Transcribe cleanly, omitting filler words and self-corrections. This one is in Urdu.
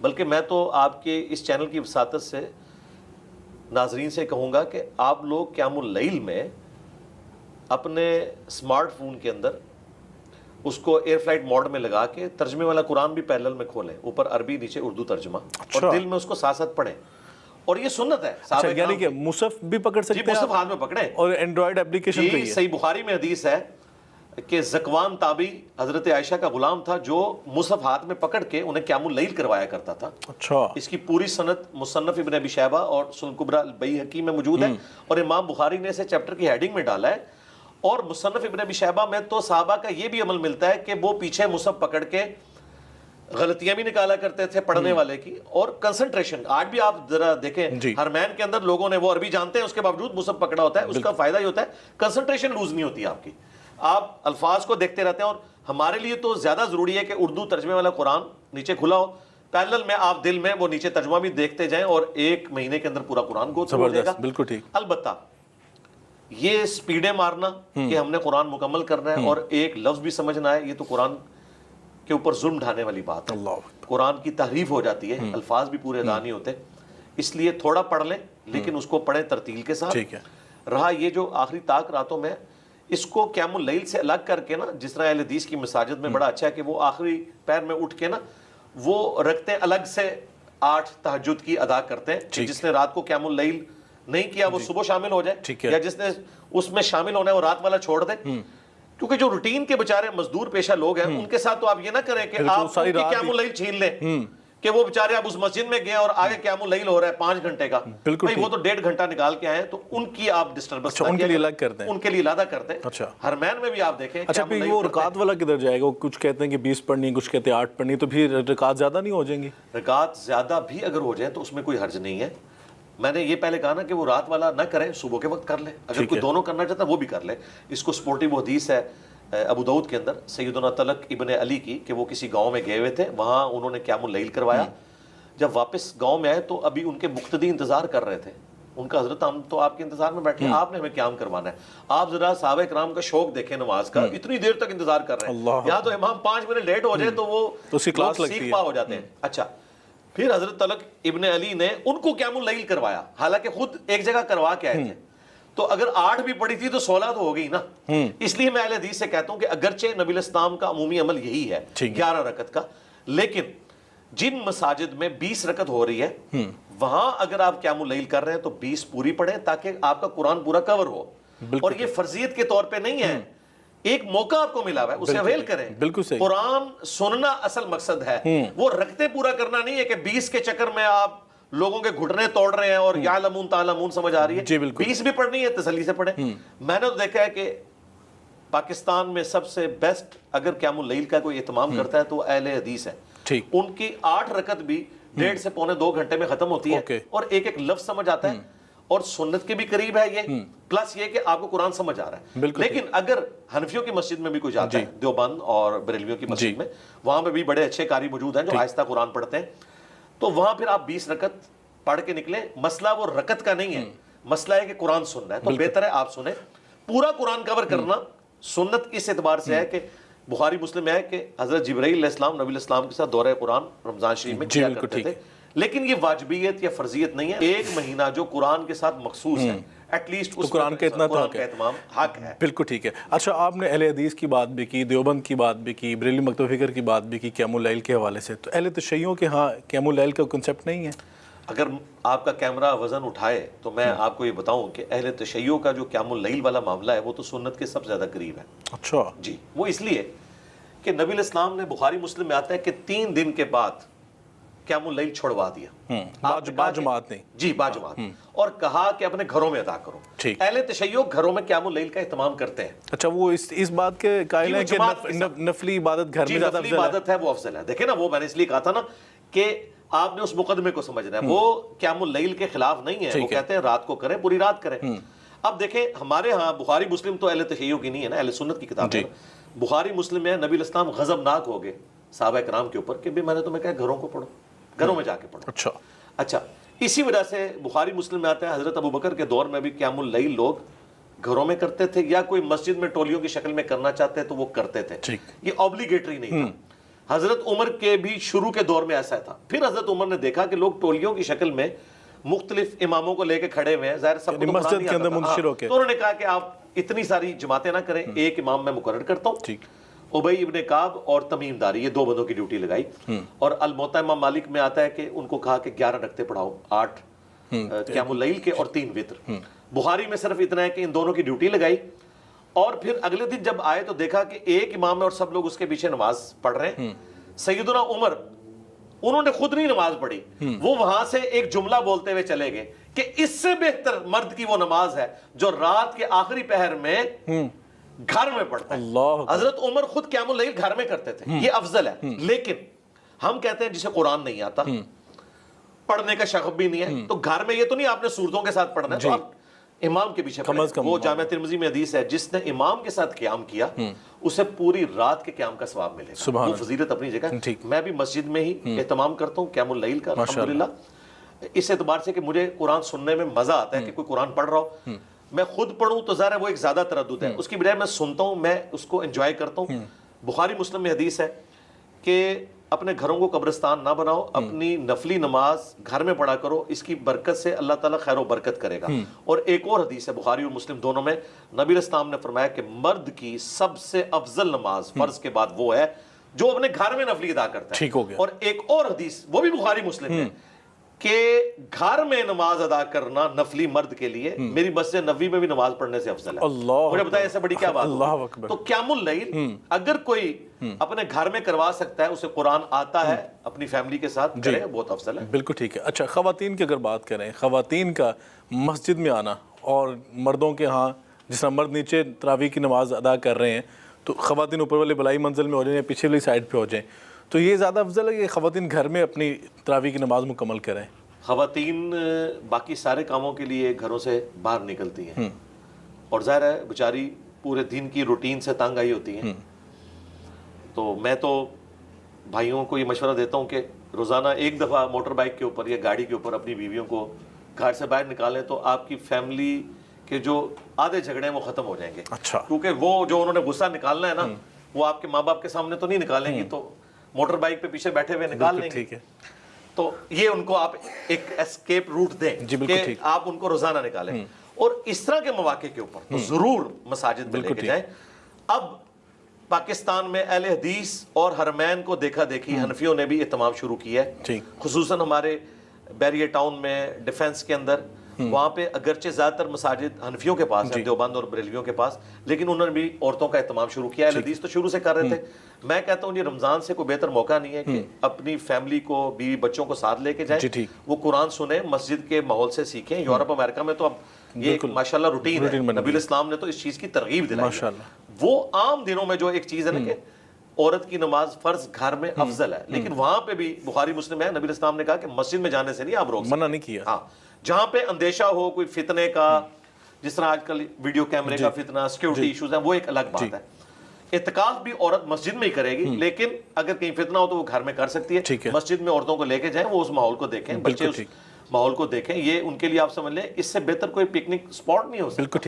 بلکہ میں تو آپ کے اس چینل کی وساطت سے ناظرین سے کہوں گا کہ آپ لوگ قیام اللیل میں اپنے اسمارٹ فون کے اندر اس کو ایئر فلائٹ موڈ میں لگا کے ترجمے والا قرآن بھی پیرلل میں کھولیں، اوپر عربی نیچے اردو ترجمہ، اور دل میں اس کو ساتھ ساتھ پڑھیں. اور یہ سنت ہے. اچھا یعنی کہ مصحف بھی پکڑ سکتے ہیں؟ جی مصحف ہاتھ میں پکڑیں. اور اینڈرائڈ اپلیکیشن پہ ہی ہے. صحیح بخاری میں حدیث ہے کہ زکوان تابعی حضرت عائشہ کا غلام تھا جو مصحف ہاتھ میں پکڑ کے انہیں قیام اللیل کروایا کرتا تھا. اچھا. اس کی پوری سند مصنف ابن ابی شیبہ اور سنن کبریٰ البیہقی میں موجود ہے، اور امام بخاری نے اسے چیپٹر کی ہیڈنگ میں ڈالا ہے. اور مصنف ابن ابی شیبہ میں تو صحابہ کا یہ بھی عمل ملتا ہے کہ وہ پیچھے مصحف پکڑ کے غلطیاں بھی نکالا کرتے تھے پڑھنے والے کی، اور کنسنٹریشن. آج بھی آپ ذرا دیکھیں حرمین کے اندر لوگوں نے وہ عربی جانتے ہیں، اس کے باوجود مصحف پکڑا ہوتا ہے. اس کا فائدہ یہ ہوتا ہے کنسنٹریشن لوز نہیں ہوتی آپ کی، آپ الفاظ کو دیکھتے رہتے ہیں. اور ہمارے لیے تو زیادہ ضروری ہے کہ اردو ترجمے والا قرآن نیچے کھلا ہو، پیرلل میں آپ دل میں وہ نیچے ترجمہ بھی دیکھتے جائیں، اور 1 مہینے کے اندر پورا قرآن گو تھرو ہو جائے گا. بالکل ٹھیک. البتہ یہ سپیڈیں مارنا کہ ہم نے قرآن مکمل کرنا ہے اور ایک لفظ بھی سمجھنا ہے، یہ تو قرآن کے اوپر ظلم ڈھانے والی بات ہے. قرآن کی تحریف ہو جاتی ہے، الفاظ بھی پورے ادا نہیں ہوتے. اس لیے تھوڑا پڑھ لیں لیکن اس کو پڑھیں ترتیل کے ساتھ. رہا یہ جو آخری طاق راتوں میں، اس کو قیام اللیل سے الگ کر کے نا، جس طرح اہل حدیث کی مساجد میں بڑا اچھا ہے کہ وہ آخری پیر میں اٹھ کے نا وہ رکھتے ہیں الگ سے 8 تہجد کی ادا کرتے ہیں. جس نے رات کو قیام اللیل نہیں کیا وہ صبح شامل ہو جائے، یا جس نے اس میں شامل ہونا ہے وہ رات والا چھوڑ دے. کیونکہ جو روٹین کے بےچارے مزدور پیشہ لوگ ہیں، ان کے ساتھ تو آپ یہ نہ کریں کہ آپ ان کی قیام اللیل چھین لیں کہ وہ بےچارے اب اس مسجد میں گئے اور آگے قیام اللیل ہو رہا ہے 5 گھنٹے کا. بھائی وہ تو 1.5 گھنٹہ نکال کے آئے ہیں، تو ان کی آپ ڈسٹربنس ان کے لیے الگ کرتے ہیں، ان کے لیے علیحدہ کرتے ہیں. حرمین میں بھی آپ دیکھیں. اچھا پھر وہ رکعت والا کدھر جائے گا؟ کچھ کہتے ہیں کہ 20 پڑھنی، کچھ کہتے ہیں 8 پڑھنی، تو پھر رکعت زیادہ نہیں ہو جائیں گی؟ رکعت زیادہ بھی اگر ہو جائیں تو اس میں کوئی حرج نہیں ہے. میں نے یہ پہلے کہا نا کہ وہ رات والا نہ کرے، صبح کے وقت کر لے. اگر کوئی دونوں کرنا چاہتا ہے وہ بھی کر لے. اس کو سپورٹی وہ حدیث ہے ابو داؤد کے اندر سیدنا طلق ابن علی کی کہ وہ کسی گاؤں میں گئے ہوئے تھے، وہاں انہوں نے قیام اللیل کروایا. جب واپس گاؤں میں آئے تو ابھی ان کے مقتدی انتظار کر رہے تھے. ان کا حضرت ہم تو آپ کے انتظار میں بیٹھے ہیں، آپ نے ہمیں قیام کروانا ہے. آپ ذرا صحابہ کرام کا شوق دیکھیں نماز کا، اتنی دیر تک انتظار کر رہے ہیں. یا تو امام 5 منٹ لیٹ ہو جائے تو وہ سیکھ پا ہو جاتے ہیں. اچھا پھر حضرت طلق ابن علی نے ان کو قیام اللیل کروایا، حالانکہ خود ایک جگہ کروا کے آئے تھے. تو اگر 8 بھی پڑھی تھی تو 16 تو ہو گئی نا. اس لیے میں اہل حدیث سے کہتا ہوں کہ اگرچہ نبی الاسلام کا عمومی عمل یہی ہے 11 رکعت کا، لیکن جن مساجد میں 20 رکعت ہو رہی ہے وہاں اگر آپ قیام اللیل کر رہے ہیں تو 20 پوری پڑھیں تاکہ آپ کا قرآن پورا کور ہو. اور یہ فرضیت کے طور پہ نہیں ہے، ایک موقع آپ کو ملا ہوا ہے، اسے اویل کریں. قرآن سننا اصل مقصد ہے، وہ رکھتے پورا کرنا نہیں ہے کہ 20 کے چکر میں آپ لوگوں کے گھٹنے توڑ رہے ہیں اور یعلمون تعلمون سمجھ آ رہی ہے. 20 بھی پڑھنی ہے تسلی سے پڑھیں. میں نے تو دیکھا ہے کہ پاکستان میں سب سے بیسٹ اگر قیام اللیل کا کوئی اہتمام کرتا ہے تو اہل حدیث ہے. ان کی 8 رکعت بھی 1.5 سے پونے 2 گھنٹے میں ختم ہوتی ہے، اور ایک ایک لفظ سمجھ آتا ہے، اور سنت کے بھی قریب ہے یہ، پلس یہ کہ آپ کو قرآن سمجھ آ رہا ہے. لیکن اگر حنفیوں کی مسجد میں بھی کوئی جاتا ہے، دیوبند اور بریلویوں کی مسجد میں، وہاں پہ بھی بڑے اچھے قاری موجود ہیں جو آہستہ قرآن پڑھتے ہیں، تو وہاں پھر آپ 20 رکعت پڑھ کے نکلیں. مسئلہ وہ رکعت کا نہیں ہے، مسئلہ ہے کہ قرآن سننا ہے. تو بہتر ہے آپ سنیں. پورا قرآن کور کرنا سنت اس اعتبار سے ہے کہ بخاری مسلم میں ہے کہ حضرت جبرائیل علیہ السلام نبی علیہ السلام کے ساتھ دورہ قرآن رمضان شریف میں کیا کرتے تھے. لیکن یہ واجبیت یا فرضیت نہیں ہے. 1 مہینہ جو قرآن کے ساتھ مخصوص ہے، ایٹ لیسٹ اس قرآن کا اتنا اہتمام حق ہے. بالکل ٹھیک ہے. اچھا آپ نے اہل حدیث کی بات بھی کی، دیوبند کی بات بھی کی، بریلوی مکتب فکر کی بات بھی کی قیام اللیل کے حوالے سے. تو اہل تشیعوں کے ہاں قیام اللیل کا کنسیپٹ نہیں ہے؟ اگر آپ کا کیمرہ وزن اٹھائے تو میں آپ کو یہ بتاؤں کہ اہل تشیعوں کا جو قیام اللیل والا معاملہ ہے وہ تو سنت کے سب سے زیادہ قریب ہے. اچھا جی، وہ اس لیے کہ نبی علیہ السلام نے بخاری مسلم میں آتا ہے کہ 3 دن کے بعد قیام اللیل چھوڑوا دیا باجماعت نہیں. جی باجماعت، اور کہا کہ اپنے گھروں میں ادا کرو. اہل تشیع گھروں میں قیام اللیل کا اہتمام کرتے ہیں. اچھا وہ اس بات کے قائل ہیں کہ نفلی عبادت گھر میں زیادہ نفلی عبادت ہے وہ افضل ہے. دیکھیں نا، وہ میں نے اس لیے کہا تھا نا کہ آپ نے اس مقدمے کو سمجھنا ہے. وہ قیام اللیل کے خلاف نہیں ہے، وہ کہتے ہیں رات کو کریں، پوری رات کریں. اب دیکھیں ہمارے ہاں بخاری مسلم تو اہل تشیع کی نہیں ہے نا، اہل سنت کی کتاب ہے. بخاری مسلم میں نبی علیہ السلام غضبناک ہو گئے صحابہ کرام کے اوپر کہ میں نے تمہیں کہا گھروں کو پڑھو، گھروں میں جا کے پڑھو. اچھا اسی وجہ سے بخاری مسلم میں آتا ہے حضرت ابو بکر کے دور میں بھی قیام اللیل لوگ گھروں میں کرتے تھے، یا کوئی مسجد میں ٹولیوں کی شکل میں کرنا چاہتے تو وہ کرتے تھے. یہ اوبلیگیٹری نہیں تھا. حضرت عمر کے بھی شروع کے دور میں ایسا تھا. پھر حضرت عمر نے دیکھا کہ لوگ ٹولیوں کی شکل میں مختلف اماموں کو لے کے کھڑے ہوئے ہیں, ظاہر سب کو مسجد کے اندر منتشر ہو کے, تو انہوں نے کہا کہ آپ اتنی ساری جماعتیں نہ کریں, ایک امام میں مقرر کرتا ہوں. ابی ابن کعب اور تمیم داری, یہ 2 بندوں کی ڈیوٹی لگائی. اور الموطا امام مالک میں آتا ہے کہ ان کو کہا کہ 11 رکعتیں پڑھاؤ, 8 قیام اللیل کے اور 3 وتر. بخاری میں صرف اتنا ہے کہ ان دونوں کی ڈیوٹی لگائی. اور پھر اگلے دن جب آئے تو دیکھا کہ ایک امام ہے اور سب لوگ اس کے پیچھے نماز پڑھ رہے ہیں. سیدنا عمر, انہوں نے خود نہیں نماز پڑھی, وہ وہاں سے ایک جملہ بولتے ہوئے چلے گئے کہ اس سے بہتر مرد کی وہ نماز ہے جو رات کے آخری پہر میں گھر میں پڑھتا ہے. حضرت عمر خود قیام اللیل گھر میں کرتے تھے, یہ افضل ہے. لیکن ہم کہتے ہیں جسے قرآن نہیں آتا, پڑھنے کا شغف بھی نہیں ہے, تو گھر میں یہ تو نہیں آپ نے سورتوں کے ساتھ پڑھنا ہے, تو آپ امام کے پیچھے پڑھیں. وہ جامعہ ترمذی میں حدیث ہے, جس نے امام کے ساتھ قیام کیا اسے پوری رات کے قیام کا ثواب ملے گا. وہ فضیلت اپنی جگہ. میں بھی مسجد میں ہی اہتمام کرتا ہوں قیام اللیل کا الحمدللہ, اس اعتبار سے کہ مجھے قرآن سننے میں مزہ آتا ہے کہ کوئی قرآن پڑھ رہا ہو. میں خود پڑھوں تو ظاہر ہے وہ ایک زیادہ تردد ہے, اس کی بجائے میں سنتا ہوں, میں اس کو انجوائے کرتا ہوں. بخاری مسلم میں حدیث ہے کہ اپنے گھروں کو قبرستان نہ بناؤ, اپنی نفلی نماز گھر میں پڑھا کرو, اس کی برکت سے اللہ تعالیٰ خیر و برکت کرے گا. اور ایک اور حدیث ہے بخاری اور مسلم دونوں میں, نبی علیہ السلام نے فرمایا کہ مرد کی سب سے افضل نماز فرض کے بعد وہ ہے جو اپنے گھر میں نفلی ادا کرتا ہے. ٹھیک ہو گیا. اور ایک اور حدیث وہ بھی بخاری مسلم ہے کہ گھر میں نماز ادا کرنا نفلی مرد کے لیے میری مسجد نبوی میں بھی نماز پڑھنے سے افضل ہے. مجھے بتائیں اس سے بڑی کیا بات ہے؟ تو قیام اللیل اگر کوئی اپنے گھر میں کروا سکتا ہے, اسے قرآن آتا ہے, اپنی فیملی کے ساتھ کرے, بہت افضل ہے. بالکل ٹھیک ہے. اچھا, خواتین کی اگر بات کریں, خواتین کا مسجد میں آنا اور مردوں کے ہاں جس طرح مرد نیچے تراویح کی نماز ادا کر رہے ہیں تو خواتین اوپر والے بلائی منزل میں ہو جائیں یا پیچھے والی سائڈ پہ ہو جائیں, تو یہ زیادہ افضل ہے کہ خواتین گھر میں اپنی تراویح کی نماز مکمل کریں؟ خواتین باقی سارے کاموں کے لیے گھروں سے باہر نکلتی ہیں, اور ظاہر ہے بیچاری پورے دن کی روٹین سے تنگ آئی ہوتی ہیں. تو میں تو بھائیوں کو یہ مشورہ دیتا ہوں کہ روزانہ ایک دفعہ موٹر بائک کے اوپر یا گاڑی کے اوپر اپنی بیویوں کو گھر سے باہر نکالیں تو آپ کی فیملی کے جو آدھے جھگڑے ہیں وہ ختم ہو جائیں گے. اچھا. کیونکہ وہ جو انہوں نے غصہ نکالنا ہے نا, وہ آپ کے ماں باپ کے سامنے تو نہیں نکالیں گی, تو موٹر بائک پہ پیچھے بیٹھے ہوئے نکال لیں گے. ٹھیک ہے. تو یہ ان کو آپ ایک اسکیپ روٹ دیں کہ آپ ان کو روزانہ نکالیں. اور اس طرح کے مواقع کے اوپر تو ضرور مساجد میں لے کے جائیں. اب پاکستان میں اہل حدیث اور حرمین کو دیکھا دیکھی حنفیوں نے بھی اہتمام شروع کیا ہے, خصوصاً ہمارے بیریہ ٹاؤن میں ڈیفنس کے اندر. وہاں پہ اگرچہ زیادہ تر مساجد حنفیوں کے پاس ہیں, دیوبند اور بریلویوں کے پاس, لیکن انہوں نے بھی عورتوں کا اہتمام شروع کیا. اہل حدیث تو شروع سے کر رہے تھے. میں کہتا ہوں یہ رمضان سے کوئی بہتر موقع نہیں ہے کہ اپنی فیملی کو, بیوی بچوں کو ساتھ لے کے جائیں, وہ قرآن سنیں, مسجد کے ماحول سے سیکھیں. یورپ امریکہ میں تو اب یہ ماشاءاللہ روٹین ہے, نبی علیہ السلام نے تو اس چیز کی ترغیب دلائی. وہ عام دنوں میں جو ایک چیز ہے نا کہ عورت کی نماز فرض گھر میں افضل ہے, لیکن وہاں پہ بھی بخاری مسلم ہے, نبی علیہ السلام نے کہا کہ مسجد میں جانے سے نہیں آپ روک, منع نہیں کیا. ہاں, جہاں پہ اندیشہ ہو کوئی فتنے کا, جس طرح آج کل ویڈیو کیمرے کا فتنہ, سیکیورٹی ایشوز ہیں, وہ ایک الگ بات ہے. اعتکاف بھی عورت مسجد میں ہی کرے گی, لیکن اگر کہیں فتنہ ہو تو وہ گھر میں کر سکتی ہے. مسجد میں عورتوں کو لے کے جائیں, وہ اس ماحول کو دیکھیں, بچے اس ماحول کو دیکھیں. یہ ان کے لیے آپ سمجھ لیں اس سے بہتر کوئی پکنک اسپاٹ نہیں ہو سکتا.